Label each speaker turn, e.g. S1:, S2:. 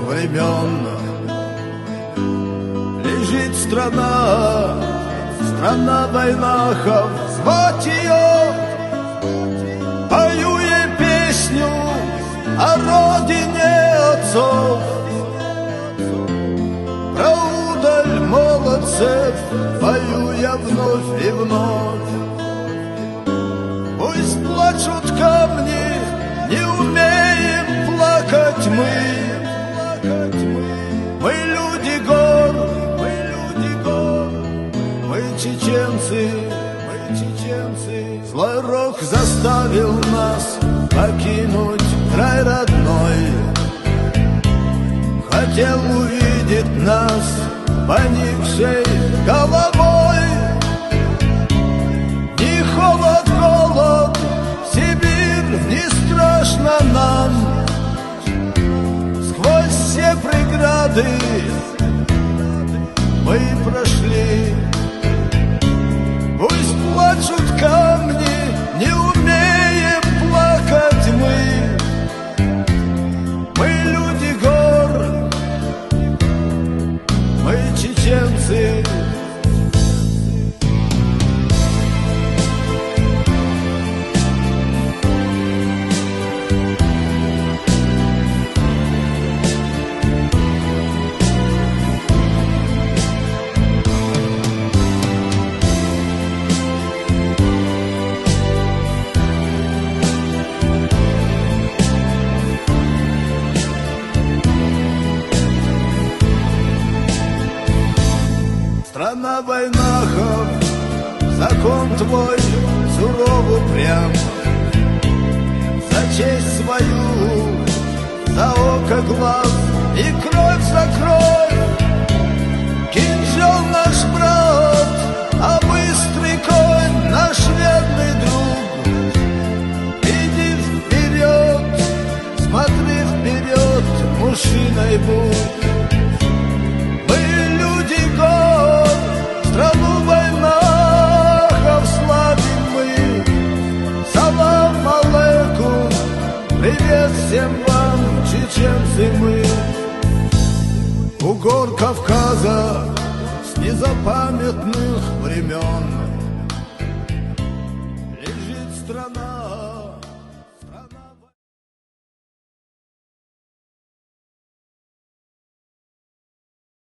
S1: времен. Лежит страна, страна войнахов, звать ее. Пою ей песню о родине отцов. Про удаль молодцев пою я вновь и вновь. Пусть плачут камни, не умеем плакать мы. Мы люди гор, мы чеченцы. Злой рок заставил нас покинуть край родной. Хотел увидеть нас поникшей головой. Ни холод, голод, Сибирь не страшно нам. Сквозь все преграды мы прошли. Пусть плачут камни, не умеем плакать мы. Мы люди гор, мы чеченцы. Страна войнахов, закон твой суров упрям. За честь свою, за око глаз и кровь за кровь. Кинжал наш брат, а быстрый конь наш верный друг. Иди вперед, смотри вперед, мужчиной будь. Страну войнахов славим мы. Салам алейкум, привет всем вам, чеченцы мы. У гор Кавказа с незапамятных времен